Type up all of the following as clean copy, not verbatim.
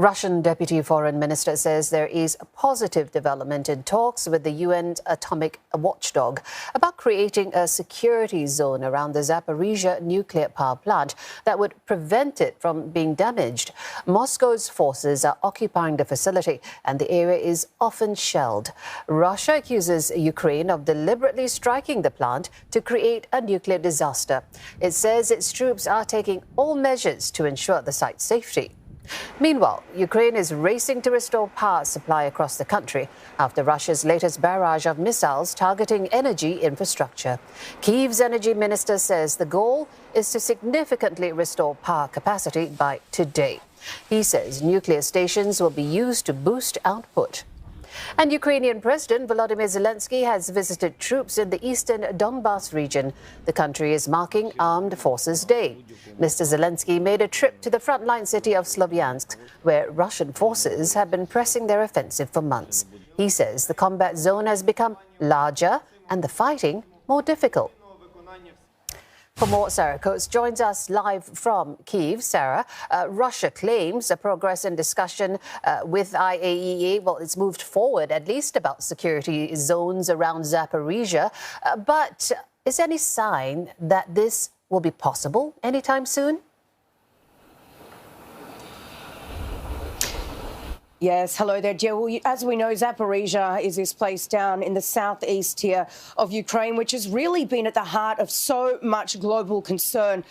Russian Deputy Foreign Minister says there is a positive development in talks with the UN atomic watchdog about creating a security zone around the Zaporizhzhia nuclear power plant that would prevent it from being damaged. Moscow's forces are occupying the facility and the area is often shelled. Russia accuses Ukraine of deliberately striking the plant to create a nuclear disaster. It says its troops are taking all measures to ensure the site's safety. Meanwhile, Ukraine is racing to restore power supply across the country after Russia's latest barrage of missiles targeting energy infrastructure. Kyiv's energy minister says the goal is to significantly restore power capacity by today. He says nuclear stations will be used to boost output. And Ukrainian President Volodymyr Zelenskyy has visited troops in the eastern Donbas region. The country is marking Armed Forces Day. Mr. Zelenskyy made a trip to the frontline city of Slovyansk, where Russian forces have been pressing their offensive for months. He says the combat zone has become larger and the fighting more difficult. For more, Sarah Coates joins us live from Kyiv. Sarah, Russia claims a progress in discussion with IAEA. Well, it's moved forward, at least about security zones around Zaporizhzhia. But is there any sign that this will be possible anytime soon? Yes, hello there, Jill. Well, as we know, Zaporizhzhia is this place down in the southeast here of Ukraine, which has really been at the heart of so much global concern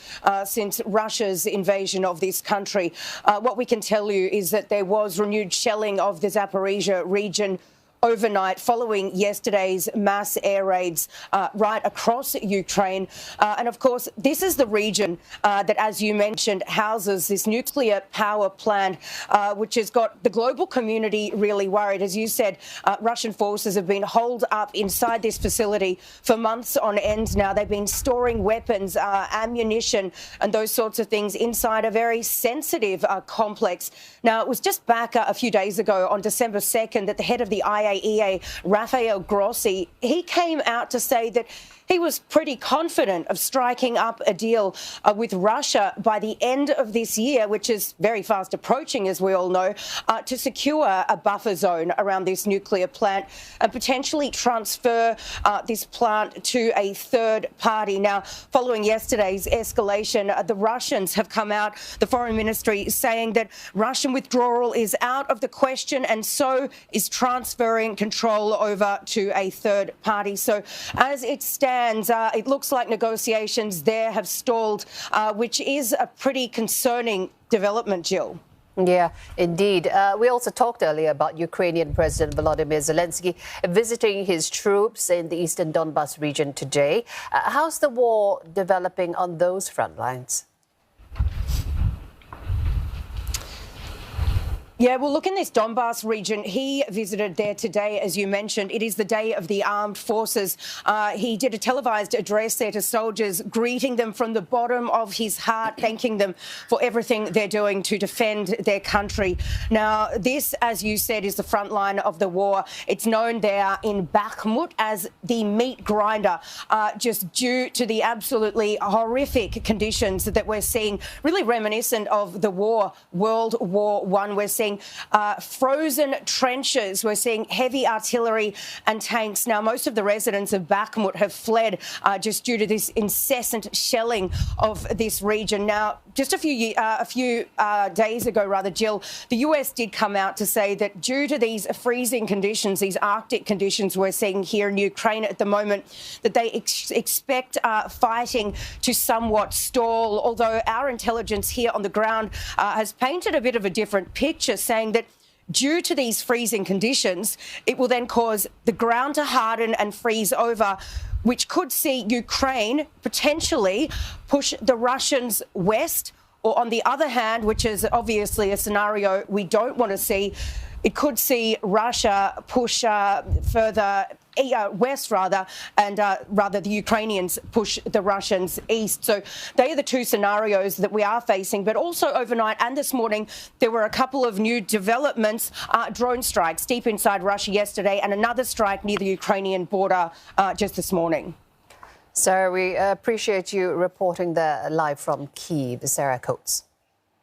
since Russia's invasion of this country. What we can tell you is that there was renewed shelling of the Zaporizhzhia region overnight following yesterday's mass air raids right across Ukraine. And of course, this is the region that, as you mentioned, houses this nuclear power plant, which has got the global community really worried. As you said, Russian forces have been holed up inside this facility for months on end now. They've been storing weapons, ammunition and those sorts of things inside a very sensitive complex. Now, it was just back a few days ago on December 2nd that the head of the IAEA, Rafael Grossi, he came out to say that he was pretty confident of striking up a deal with Russia by the end of this year, which is very fast approaching, as we all know, to secure a buffer zone around this nuclear plant and potentially transfer this plant to a third party. Now, following yesterday's escalation, the Russians have come out, the foreign ministry, saying that Russian withdrawal is out of the question and so is transferring control over to a third party. So as it stands, it looks like negotiations there have stalled, which is a pretty concerning development, Jill. Yeah, indeed. We also talked earlier about Ukrainian President Volodymyr Zelenskyy visiting his troops in the eastern Donbas region today. How's the war developing on those front lines? Yeah, well, look, in this Donbas region, he visited there today, as you mentioned. It is the day of the armed forces. He did a televised address there to soldiers, greeting them from the bottom of his heart, thanking them for everything they're doing to defend their country. Now, this, as you said, is the front line of the war. It's known there in Bakhmut as the meat grinder, just due to the absolutely horrific conditions that we're seeing, really reminiscent of the war, World War I. We're seeing frozen trenches. We're seeing heavy artillery and tanks. Now, most of the residents of Bakhmut have fled just due to this incessant shelling of this region. Now, just a few days ago, Jill, the US did come out to say that due to these freezing conditions, these Arctic conditions we're seeing here in Ukraine at the moment, that they expect fighting to somewhat stall, although our intelligence here on the ground has painted a bit of a different picture, saying that due to these freezing conditions, it will then cause the ground to harden and freeze over, which could see Ukraine potentially push the Russians west, or on the other hand, which is obviously a scenario we don't want to see, it could see Russia push further west, and the Ukrainians push the Russians east. So they are the two scenarios that we are facing. But also overnight and this morning, there were a couple of new developments, drone strikes deep inside Russia yesterday and another strike near the Ukrainian border just this morning. Sarah, we appreciate you reporting there live from Kyiv. Sarah Coates.